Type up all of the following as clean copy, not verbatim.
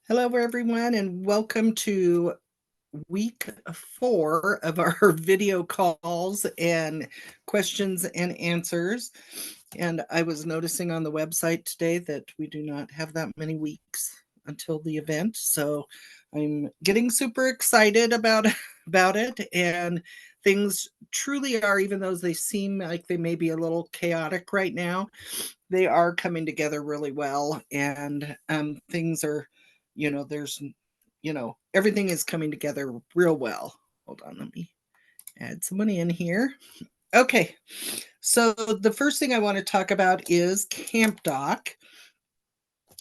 Hello, everyone, and welcome to week 4 of our video calls and questions and answers. And I was noticing on the website today that we do not have that many weeks until the event. So I'm getting super excited about it. And things truly are, even though they seem like they may be a little chaotic right now, they are coming together really well. And things are, there's, everything is coming together real well. Hold on, let me add someone in here. Okay, so the first thing I want to talk about is Camp Doc.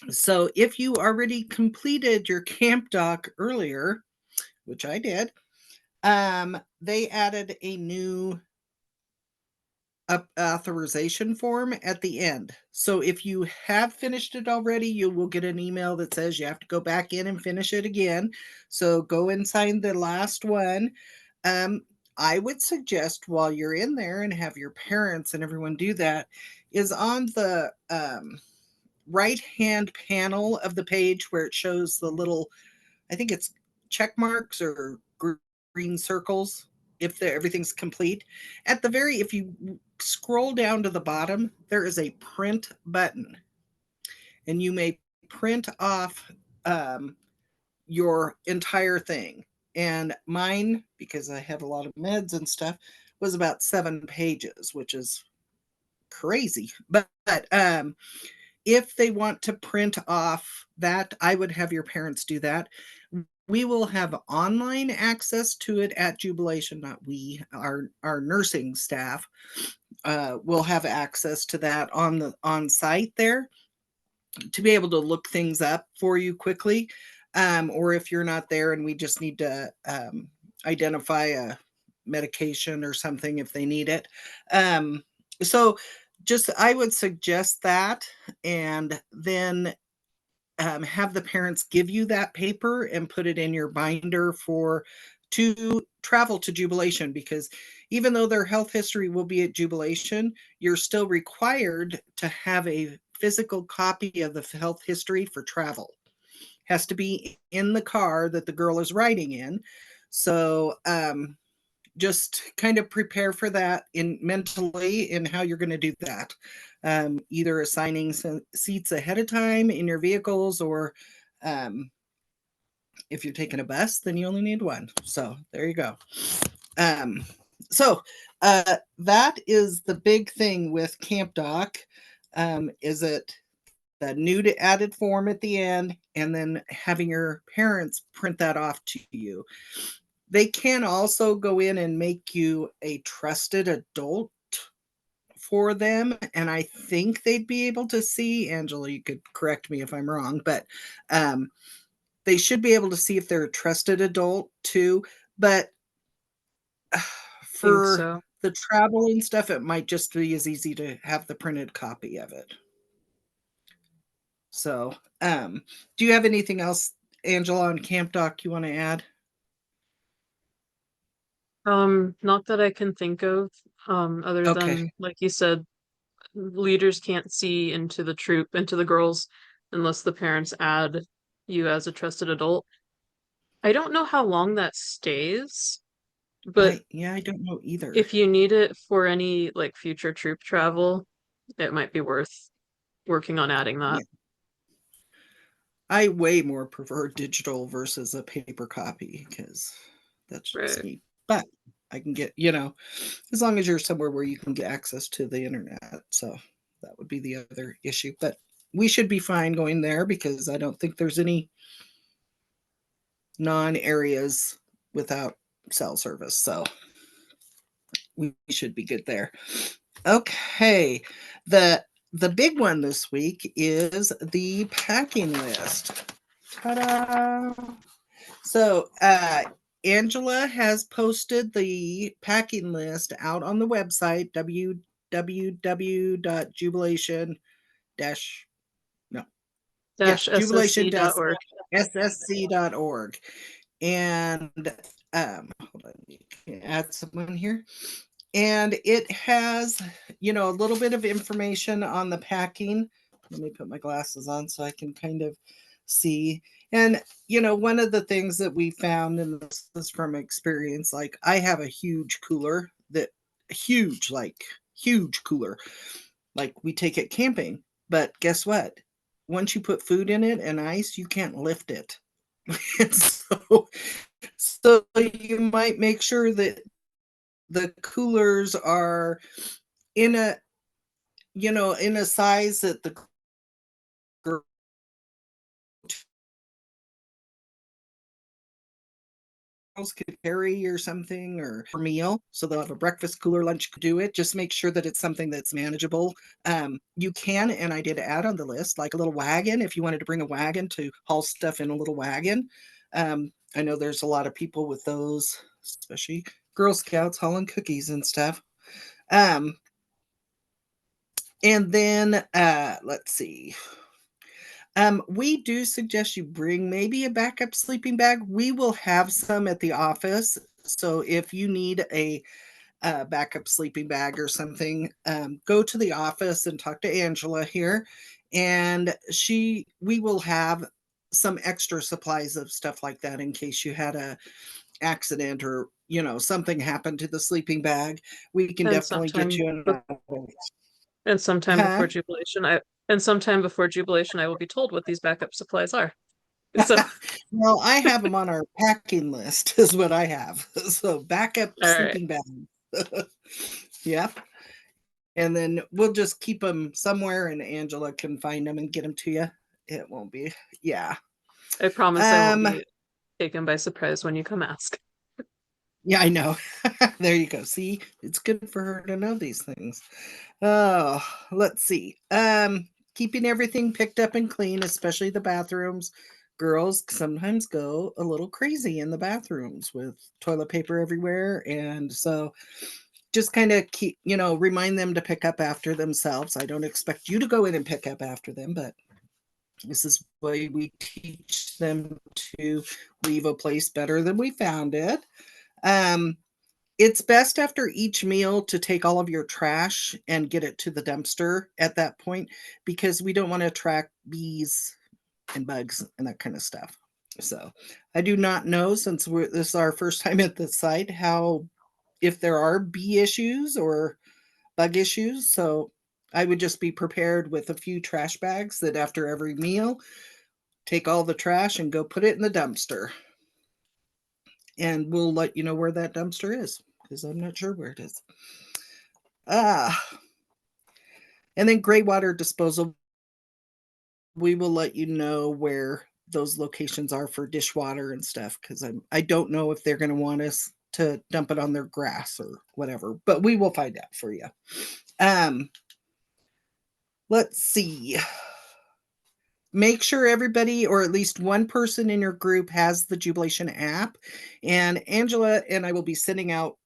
So if you already completed your Camp Doc earlier, which I did, they added a new authorization form at the end. So if you have finished it already, you will get an email that says you have to go back in and finish it again. So go and sign the last one. I would suggest while you're in there and have your parents and everyone do that, is on the right hand panel of the page where it shows the little, I think it's check marks or green circles if everything's complete. At the very, if you scroll down to the bottom, there is a print button, and you may print off your entire thing. And mine, because I have a lot of meds and stuff, was about 7 pages, which is crazy. But if they want to print off that, I would have your parents do that. We will have online access to it at Jubilation, not we, our nursing staff will have access to that on site there to be able to look things up for you quickly. Or if you're not there and we just need to identify a medication or something if they need it. So just I would suggest that, and then have the parents give you that paper and put it in your binder to travel to Jubilation, because even though their health history will be at Jubilation, you're still required to have a physical copy of the health history for travel. Has to be in the car that the girl is riding in. So just kind of prepare for that in mentally in how you're going to do that. Either assigning some seats ahead of time in your vehicles, or if you're taking a bus, then you only need one. So there you go. Um, so that is the big thing with Camp Doc. Is it the new to added form at the end, and then having your parents print that off to you. They can also go in and make you a trusted adult for them, and I think they'd be able to see, Angela, you could correct me if I'm wrong, but they should be able to see if they're a trusted adult too. But Think for so. the travel and stuff, it might just be as easy to have the printed copy of it. So do you have anything else, Angela, on Camp Doc you want to add? Not that I can think of, other Okay. than, like you said, leaders can't see into the girls unless the parents add you as a trusted adult. I don't know how long that stays, but I don't know either. if you need it for any like future troop travel, it might be worth working on adding that. Yeah. I way more prefer digital versus a paper copy, because that's just Right. me. But I can get, as long as you're somewhere where you can get access to the internet. So that would be the other issue. But we should be fine going there, because I don't think there's any non areas without cell service. So we should be good there. Okay. The big one this week is the packing list. Ta-da! So Angela has posted the packing list out on the website, www.jubilation dash no yeah Dash jubilation ssc.org. ssc.org. And hold on, you can add someone here. And it has, a little bit of information on the packing. Let me put my glasses on so I can kind of see. And, one of the things that we found, and this is from experience, like I have a huge cooler huge, like huge cooler, like we take it camping. But guess what? Once you put food in it and ice, you can't lift it. And so you might make sure that the coolers are in a, in a size that the girls could carry or something, or for meal. So they'll have a breakfast cooler, lunch could do it. Just make sure that it's something that's manageable. You can, and I did add on the list, like a little wagon, if you wanted to bring a wagon to haul stuff in a little wagon. I know there's a lot of people with those, especially Girl Scouts hauling cookies and stuff. Um, and then let's see. We do suggest you bring maybe a backup sleeping bag. We will have some at the office. So if you need a backup sleeping bag or something, go to the office and talk to Angela here, and we will have some extra supplies of stuff like that in case you had a accident or something happened to the sleeping bag. We can And definitely get sometime you be- another. and sometime Huh? before Jubilation, I will be told what these backup supplies are. So, Well, I have them on our packing list, is what I have. So backup all right. sleeping bag. Yep. And then we'll just keep them somewhere, and Angela can find them and get them to you. It won't be, yeah. I promise I won't Um, be taken by surprise when you come ask. yeah, I know. There you go. See, it's good for her to know these things. Oh, let's see. Keeping everything picked up and clean, especially the bathrooms. Girls sometimes go a little crazy in the bathrooms with toilet paper everywhere. And so just kind of remind them to pick up after themselves. I don't expect you to go in and pick up after them, but this is why we teach them to leave a place better than we found it. Um, it's best after each meal to take all of your trash and get it to the dumpster at that point, because we don't want to attract bees and bugs and that kind of stuff. So I do not know, since this is our first time at the site, how if there are bee issues or bug issues. So I would just be prepared with a few trash bags that after every meal, take all the trash and go put it in the dumpster. And we'll let you know where that dumpster is, because I'm not sure where it is. Ah, and then gray water disposal, we will let you know where those locations are for dishwater and stuff, because I don't know if they're going to want us to dump it on their grass or whatever, but we will find out for you. Um, let's see. Make sure everybody, or at least one person in your group, has the Jubilation app. And Angela and I will be sending out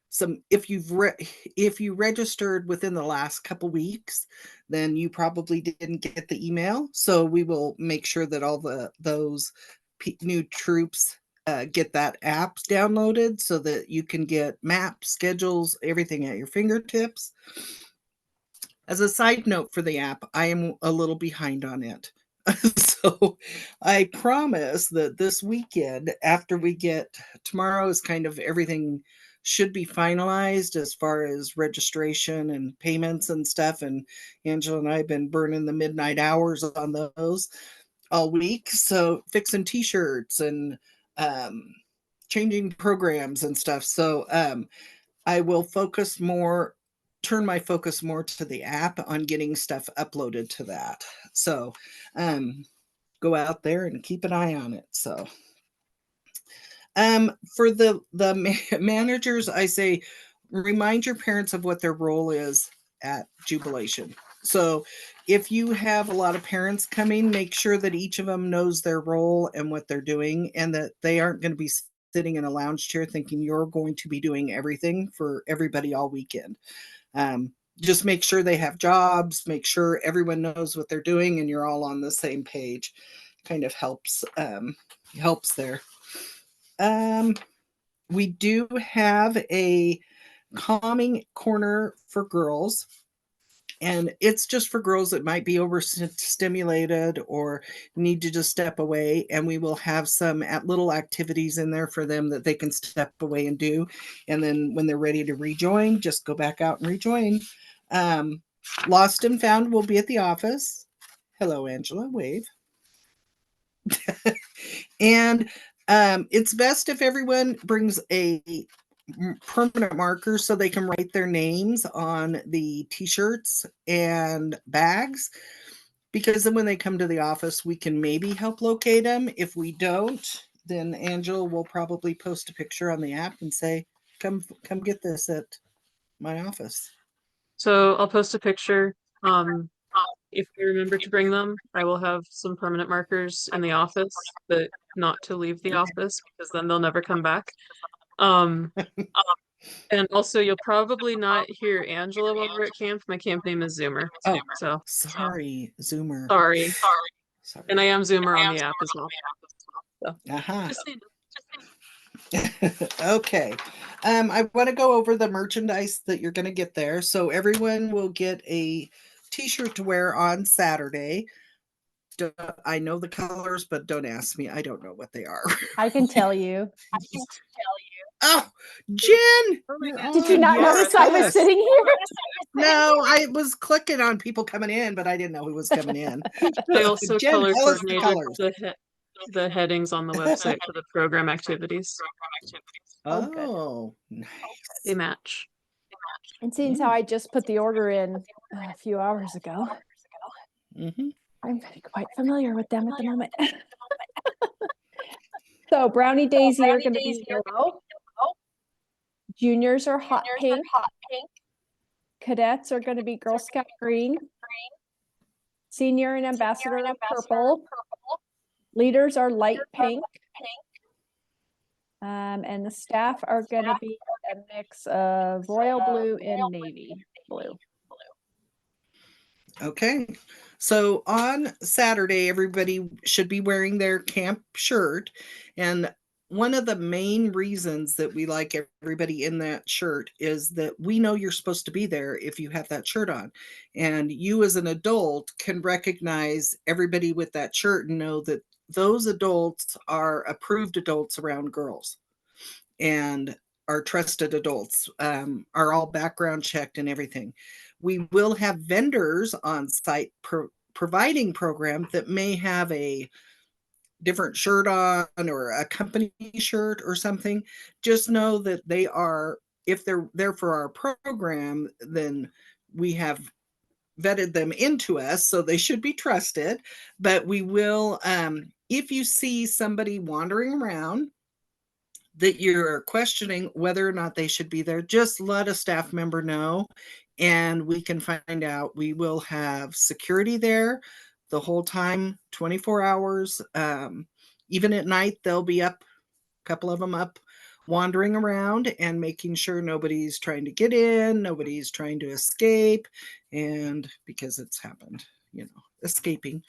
some, if you registered within the last couple weeks, then you probably didn't get the email. So we will make sure that all those new troops get that app downloaded, so that you can get maps, schedules, everything at your fingertips. As a side note for the app, I am a little behind on it. So I promise that this weekend, after we get, tomorrow is kind of everything should be finalized as far as registration and payments and stuff. And Angela and I have been burning the midnight hours on those all week. So fixing t-shirts and um, changing programs and stuff. So I will turn my focus more to the app on getting stuff uploaded to that. So go out there and keep an eye on it. So for the managers, I say remind your parents of what their role is at Jubilation. So if you have a lot of parents coming, make sure that each of them knows their role and what they're doing, and that they aren't going to be sitting in a lounge chair thinking you're going to be doing everything for everybody all weekend. Just make sure they have jobs, make sure everyone knows what they're doing and you're all on the same page. Kind of helps there. Um, we do have a calming corner for girls. And it's just for girls that might be overstimulated or need to just step away. And we will have some little activities in there for them that they can step away and do. And then when they're ready to rejoin, just go back out and rejoin. Lost and Found will be at the office. Hello, Angela. Wave. And it's best if everyone brings a permanent marker so they can write their names on the t-shirts and bags, because then when they come to the office we can maybe help locate them. If we don't, then Angela will probably post a picture on the app and say, come get this at my office. So I'll post a picture. If I remember to bring them, I will have some permanent markers in the office, but not to leave the office because then they'll never come back. Um, and also you'll probably not hear Angela while we're at camp. My camp name is Zoomer. Oh, So sorry, Zoomer. sorry. Sorry. And I am Zoomer on the app as well. So just so you know. Okay. I want to go over the merchandise that you're going to get there. So everyone will get a t-shirt to wear on Saturday. I know the colors, but don't ask me. I don't know what they are. I can tell you. Oh, Jen! Did you not notice I was sitting here? No, I was clicking on people coming in, but I didn't know who was coming in. They also Jen, color tell us the coordinated colors. the headings on the website for the program activities. Oh, nice. They match. And seeing how I just put the order in a few hours ago, I'm quite familiar with them at the moment. So Brownie Daisy are going to be yellow. Juniors are hot pink. Cadets are going to be Girl Scout green. Senior and ambassador are purple. Leaders are light pink. And the staff are going to be a mix of royal blue and navy blue. Okay. So on Saturday, everybody should be wearing their camp shirt. And one of the main reasons that we like everybody in that shirt is that we know you're supposed to be there if you have that shirt on. And you as an adult can recognize everybody with that shirt and know that those adults are approved adults around girls and are trusted adults, are all background checked and everything. We will have vendors on site providing programs that may have a different shirt on or a company shirt or something. Just know that they are, if they're there for our program, then we have vetted them into us, so they should be trusted. But we will, if you see somebody wandering around that you're questioning whether or not they should be there, just let a staff member know and we can find out. We will have security there the whole time, 24 hours. Even at night, they'll be up, a couple of them up, wandering around and making sure nobody's trying to get in, nobody's trying to escape, and because it's happened, escaping.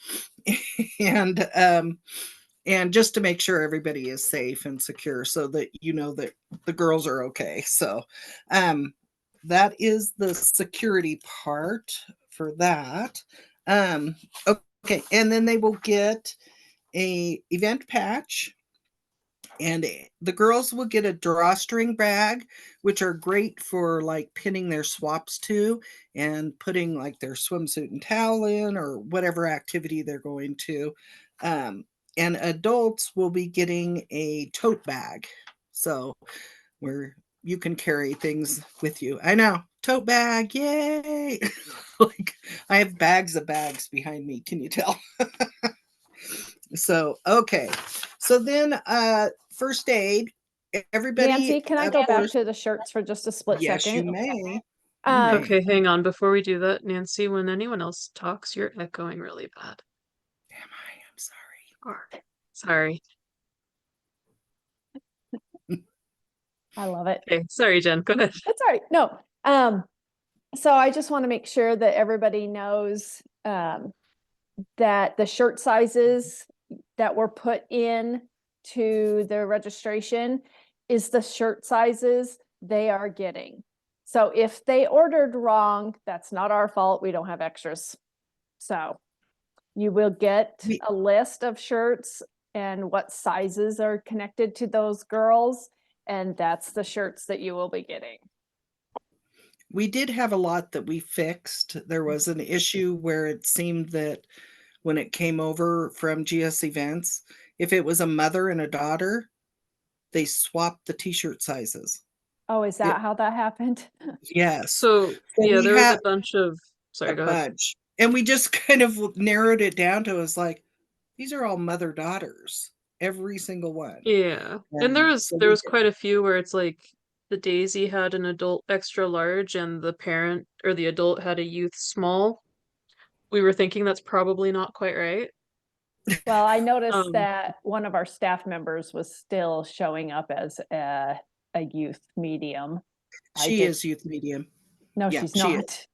And just to make sure everybody is safe and secure so that you know that the girls are okay. So that is the security part for that. Okay, and then they will get a event patch, and the girls will get a drawstring bag, which are great for like pinning their swaps to and putting like their swimsuit and towel in or whatever activity they're going to. And adults will be getting a tote bag, so where you can carry things with you. I know, tote bag, yay! Like I have bags of bags behind me. Can you tell? So okay, so then first aid. Everybody, Nancy, can I go back to the shirts for just a split yes, second? you may. Okay, hang on. Before we do that, Nancy, when anyone else talks, you're echoing really bad. Am I? I'm sorry. Sorry. I love it. Okay, sorry, Jen. Go ahead. That's all right. No. So I just want to make sure that everybody knows that the shirt sizes that were put in to the registration is the shirt sizes they are getting. So if they ordered wrong, that's not our fault. We don't have extras. So you will get a list of shirts and what sizes are connected to those girls. And that's the shirts that you will be getting. We did have a lot that we fixed. There was an issue where it seemed that when it came over from GS Events, if it was a mother and a daughter, they swapped the t-shirt sizes. Oh, is that how that happened? Yes. So So yeah, we there was had a bunch of, sorry, a go ahead. bunch. And we just kind of narrowed it down to us like, these are all mother daughters, every single one. Yeah. And there So was we quite a few where it's like the Daisy had an adult extra large and the parent or the adult had a youth small. We were thinking that's probably not quite right. Well, I noticed Um, that one of our staff members was still showing up as a youth medium. she is youth medium. No, Yeah, she's she is.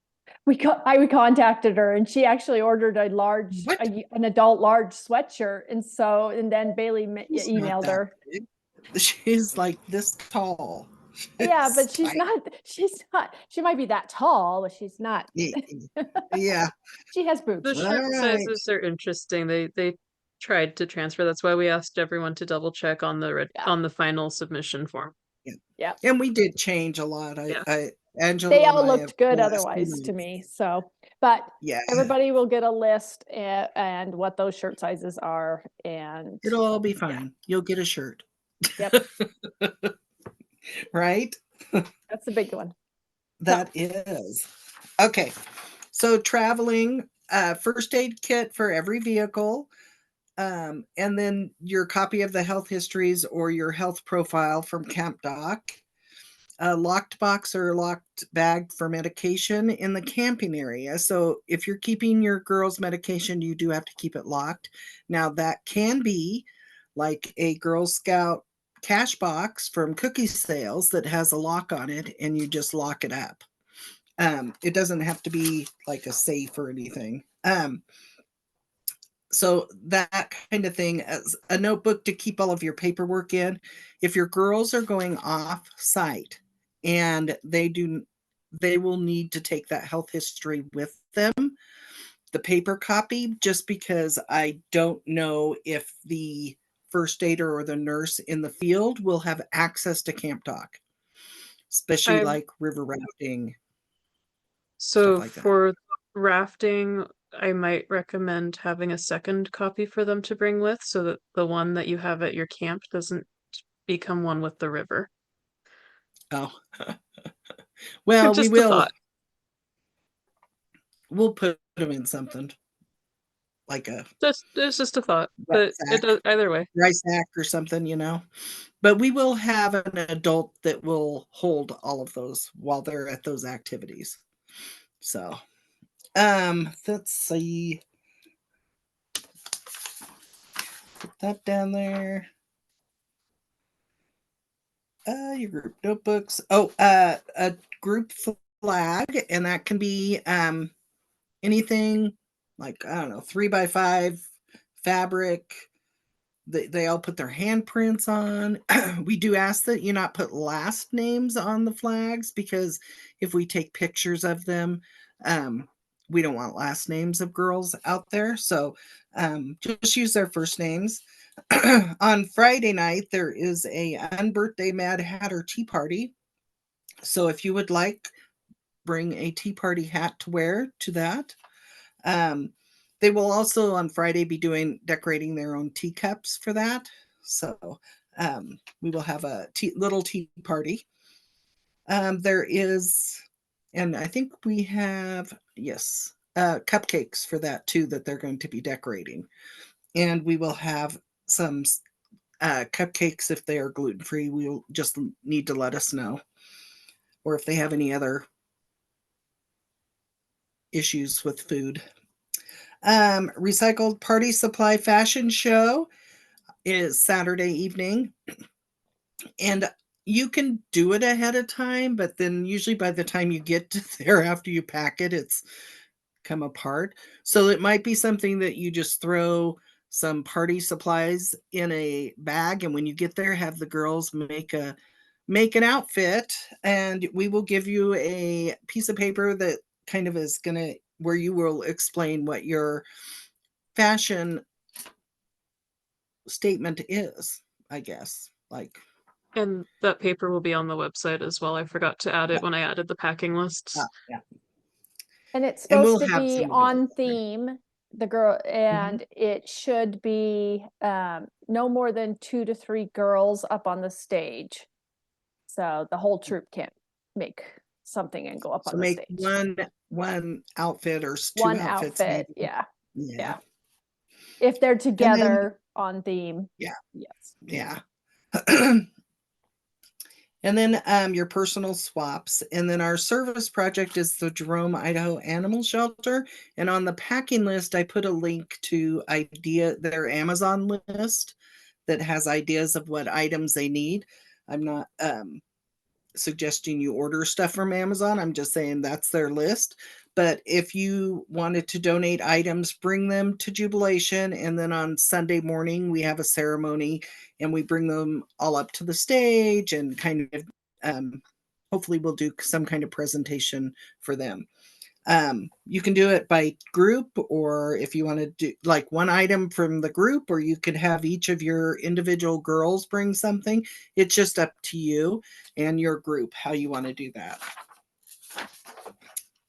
not. I contacted her and she actually ordered a large, What? an adult large sweatshirt. And then Bailey She's not emailed that her. big. She's like this tall. Yeah, but She's she might be that tall, but she's not. tiny. Yeah. She has boobs. the All shirt right. sizes are interesting. They tried to transfer. That's why we asked everyone to double check on the Yeah. on the final submission form. Yeah. And we did change a lot. Yeah. Angela They and all I have looked good the last few otherwise to months. me. So, but Yeah. everybody will get a list and what those shirt sizes are. And It'll all be fine. You'll get a shirt. yep, Right? that's the big one. That is. Okay. So traveling, first aid kit for every vehicle. And then your copy of the health histories or your health profile from Camp Doc. A locked box or locked bag for medication in the camping area. So if you're keeping your girls' medication, you do have to keep it locked. Now that can be like a Girl Scout cash box from cookie sales that has a lock on it and you just lock it up. It doesn't have to be like a safe or anything. So that kind of thing, as a notebook to keep all of your paperwork in. If your girls are going off site and they will need to take that health history with them, the paper copy, just because I don't know if the first aider or the nurse in the field will have access to Camp Doc, especially I like river rafting, stuff So like that. for rafting, I might recommend having a second copy for them to bring with so that the one that you have at your camp doesn't become one with the river. Oh, well, Just a thought. we'll put them in something like a It's just a thought, wet but it sack, does either way. dry sack or something. But we will have an adult that will hold all of those while they're at those activities. So, let's see. Put that down there. Your group notebooks. Oh, a group flag, and that can be anything like, I don't know, 3x5 fabric. They all put their handprints on. We do ask that you not put last names on the flags because if we take pictures of them, we don't want last names of girls out there. So just use their first names. On Friday night, there is a unbirthday Mad Hatter tea party. So if you would like, bring a tea party hat to wear to that. They will also on Friday be decorating their own teacups for that. So we will have a little tea party. There is, and I think we have, yes, cupcakes for that too that they're going to be decorating. And we will have some cupcakes if they are gluten free. We'll just need to let us know. Or if they have any other issues with food. Recycled Party Supply Fashion Show is Saturday evening. And you can do it ahead of time, but then usually by the time you get there after you pack it, it's come apart. So it might be something that you just throw some party supplies in a bag. And when you get there, have the girls make a make an outfit, and we will give you a piece of paper that kind of is gonna, where you will explain what your fashion statement is, I guess. Like, And that paper will be on the website as well. I forgot to add yeah, it when I added the packing lists. yeah. And it's And supposed we'll to have be some of on those there. theme, the girl, and it should be no more than 2 to 3 girls up on the stage. So the whole troop can't make something and go up So on the make stage. one outfit or two One outfits outfit, maybe. yeah. Yeah. If they're And then, together on theme, yeah, yes. yeah. And then your personal swaps. And then our service project is the Jerome, Idaho Animal Shelter. And on the packing list, I put a link to their Amazon list that has ideas of what items they need. I'm not suggesting you order stuff from Amazon. I'm just saying that's their list. But if you wanted to donate items, bring them to Jubilation. And then on Sunday morning, we have a ceremony and we bring them all up to the stage and kind of hopefully we'll do some kind of presentation for them. You can do it by group, or if you want to do like one item from the group, or you could have each of your individual girls bring something. It's just up to you and your group how you want to do that.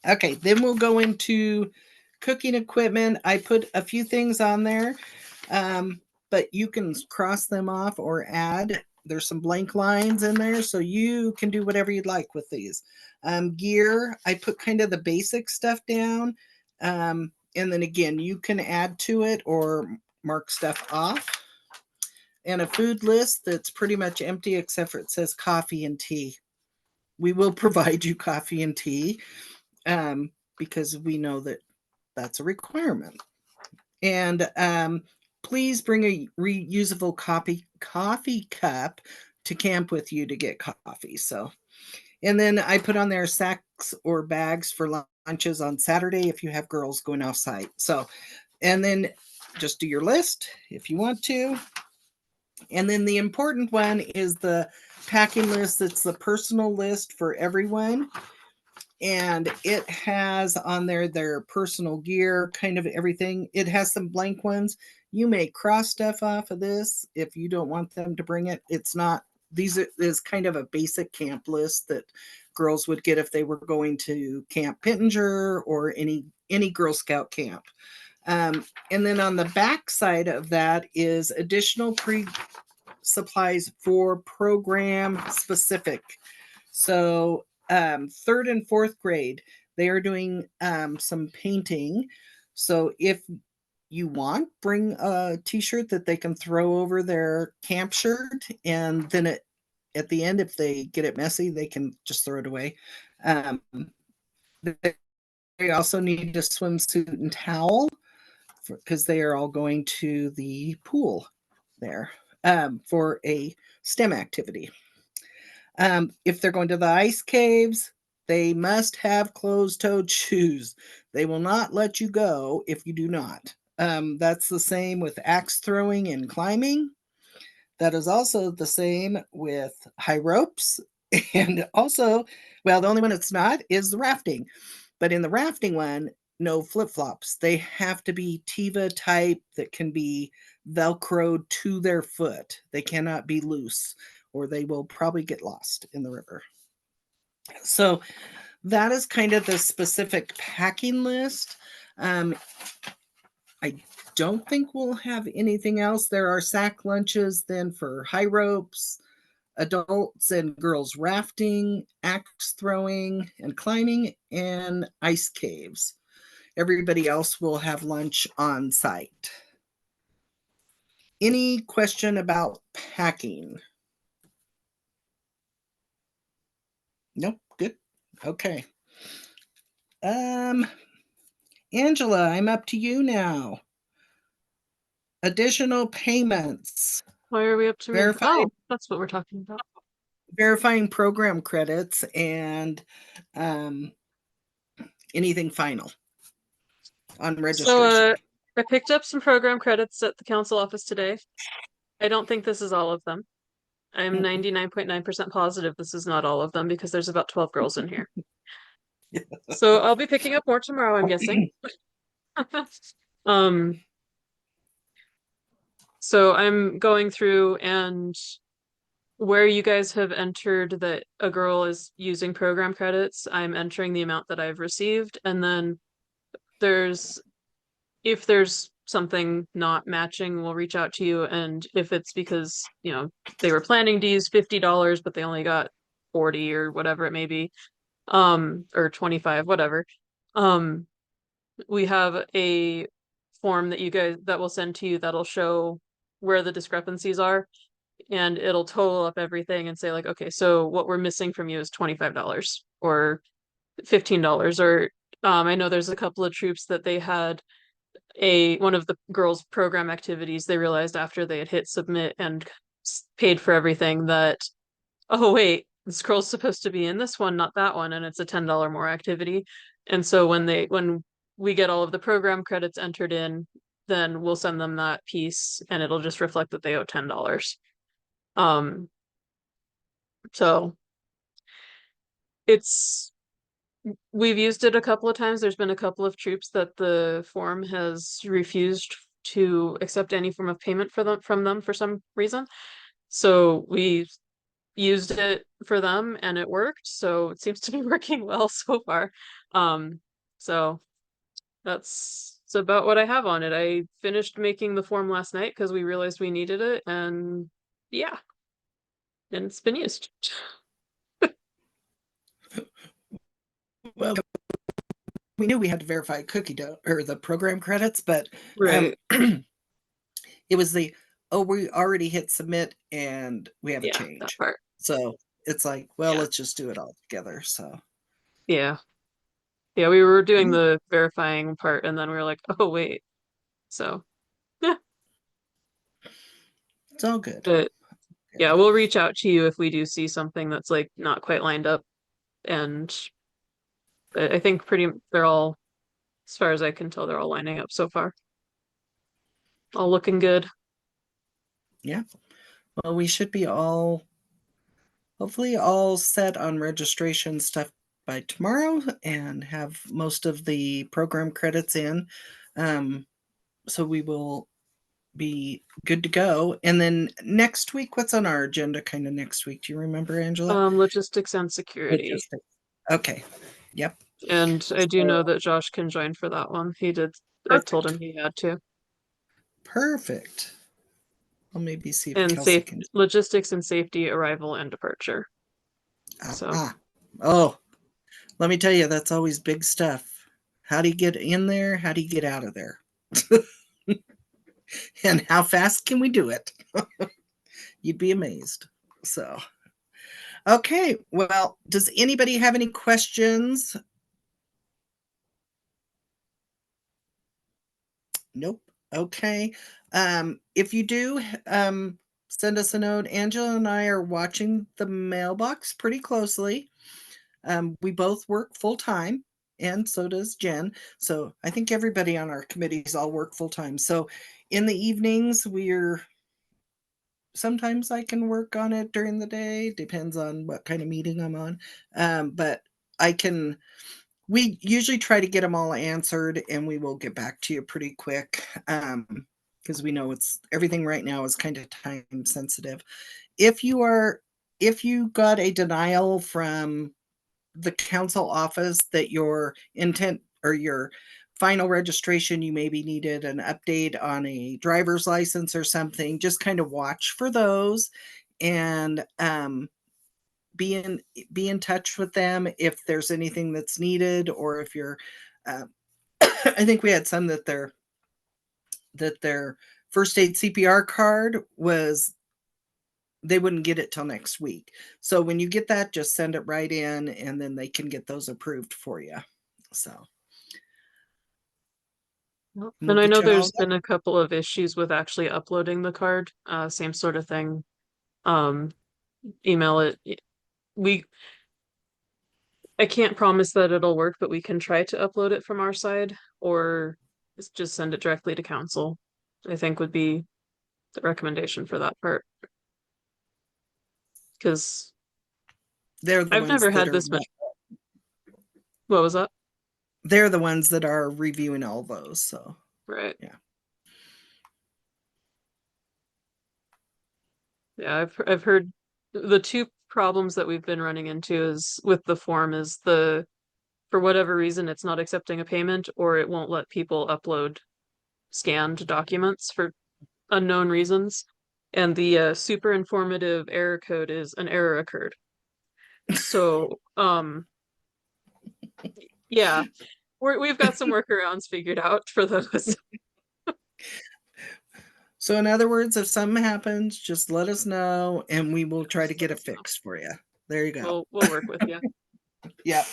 Okay, then we'll go into cooking equipment. I put a few things on there, but you can cross them off or add. There's some blank lines in there, so you can do whatever you'd like with these. Gear, I put kind of the basic stuff down. And then again, you can add to it or mark stuff off. And a food list that's pretty much empty except for it says coffee and tea. We will provide you coffee and tea because we know that that's a requirement. And please bring a reusable coffee cup to camp with you to get coffee. So, and then I put on there sacks or bags for lunches on Saturday if you have girls going off site. So, and then just do your list if you want to. And then the important one is the packing list. It's the personal list for everyone. And it has on there their personal gear, kind of everything. It has some blank ones. You may cross stuff off of this if you don't want them to bring it. It's not, is kind of a basic camp list that girls would get if they were going to Camp Pittenger or any Girl Scout camp. And then on the back side of that is additional supplies for program specific. So third and fourth grade, they are doing some painting. So if you want, bring a t-shirt that they can throw over their camp shirt, and then at the end, if they get it messy, they can just throw it away. They also need a swimsuit and towel because they are all going to the pool there for a STEM activity. If they're going to the ice caves, they must have closed-toed shoes. They will not let you go if you do not. That's the same with axe throwing and climbing. That is also the same with high ropes. And also, well, the only one it's not is the rafting. But in the rafting one, no flip-flops. They have to be Tiva type that can be Velcroed to their foot. They cannot be loose or they will probably get lost in the river. So that is kind of the specific packing list. I don't think we'll have anything else. There are sack lunches then for high ropes, adults and girls rafting, axe throwing and climbing, and ice caves. Everybody else will have lunch on site. Any question about packing? Nope, good. Okay. Angela, I'm up to you now. Additional payments. Why are we up to me? Oh, that's what we're talking about. Verifying program credits and anything final on registration. So I picked up some program credits at the council office today. I don't think this is all of them. I'm 99.9% positive this is not all of them because there's about 12 girls in here. So I'll be picking up more tomorrow, I'm guessing. Um, so I'm going through, and where you guys have entered that a girl is using program credits, I'm entering the amount that I've received, and then if there's something not matching, we'll reach out to you. And if it's because, they were planning to use $50, but they only got 40 or whatever it may be, or 25, whatever. We have a form that we'll send to you that'll show where the discrepancies are, and it'll total up everything and say like, okay, so what we're missing from you is $25 or $15, or I know there's a couple of troops that they had one of the girls' program activities, they realized after they had hit submit and paid for everything that, oh wait, this girl's supposed to be in this one, not that one, and it's a $10 more activity. And so when we get all of the program credits entered in, then we'll send them that piece and it'll just reflect that they owe $10. So we've used it a couple of times. There's been a couple of troops that the form has refused to accept any form of payment from them for some reason. So we used it for them and it worked. So it seems to be working well so far. So that's about what I have on it. I finished making the form last night because we realized we needed it, and yeah, and it's been used. Well, we knew we had to verify cookie dough or the program credits, but Right. it was we already hit submit and we have a Yeah, that change. part. So it's like, well, Yeah. let's just do it all together. So Yeah. Yeah, we were doing the verifying part and then we were like, oh wait. So yeah. It's all good. But yeah, we'll reach out to you if we do see something that's like not quite lined up. And I think they're all, as far as I can tell, they're all lining up so far. All looking good. Yeah. Well, we should be hopefully all set on registration stuff by tomorrow and have most of the program credits in. So we will be good to go. And then next week, what's on our agenda kind of next week? Do you remember, Angela? Logistics and security. Logistics. Okay. Yep. And I do know that Josh can join for that one. He did. I told him he had to. Perfect. I'll maybe see if Kelsey And can. logistics and safety, arrival and departure. Oh, let me tell you, that's always big stuff. How do you get in there? How do you get out of there? And how fast can we do it? You'd be amazed. So, okay. Well, does anybody have any questions? Nope. Okay. If you do, send us a note. Angela and I are watching the mailbox pretty closely. We both work full time, and so does Jen. So I think everybody on our committees all work full time. So in the evenings, sometimes I can work on it during the day, depends on what kind of meeting I'm on. But we usually try to get them all answered and we will get back to you pretty quick. Because we know everything right now is kind of time sensitive. If you got a denial from the council office that your intent or your final registration, you maybe needed an update on a driver's license or something, just kind of watch for those and be in touch with them if there's anything that's needed, or if you're I think we had some that their first aid CPR card they wouldn't get it till next week. So when you get that, just send it right in and then they can get those approved for you. So. And I know there's been a couple of issues with actually uploading the card. Same sort of thing. Email it. I can't promise that it'll work, but we can try to upload it from our side or just send it directly to council, I think would be the recommendation for that part. because They're the I've ones never that had are, this much. What was that? they're the ones that are reviewing all those. So, Right. Yeah. Yeah, I've heard the two problems that we've been running into is with the form is for whatever reason it's not accepting a payment or it won't let people upload scanned documents for unknown reasons. And the super informative error code is an error occurred. So, yeah, we've got some workarounds figured out for those. So in other words, if something happens, just let us know and we will try to get it fixed for you. There you go. We'll work with you. Yep.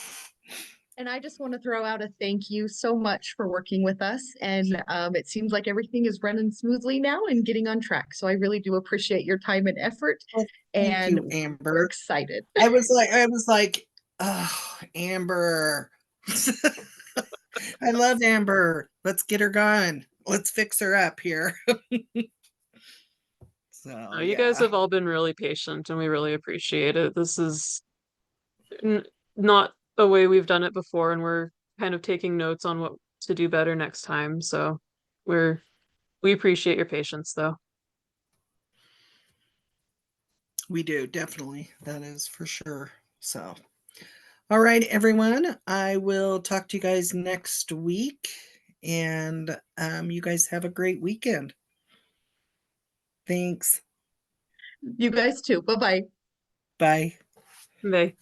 And I just want to throw out a thank you so much for working with us. And it seems like everything is running smoothly now and getting on track. So I really do appreciate your time and effort. Well, thank And you, Amber. we're excited. I was like, oh, Amber. I love Amber. Let's get her going. Let's fix her up here. So You guys yeah. have all been really patient and we really appreciate it. This is not a way we've done it before, and we're kind of taking notes on what to do better next time. So we appreciate your patience though. We do, definitely. That is for sure. So, all right, everyone. I will talk to you guys next week. And you guys have a great weekend. Thanks. You guys too. Bye-bye. Bye. Bye.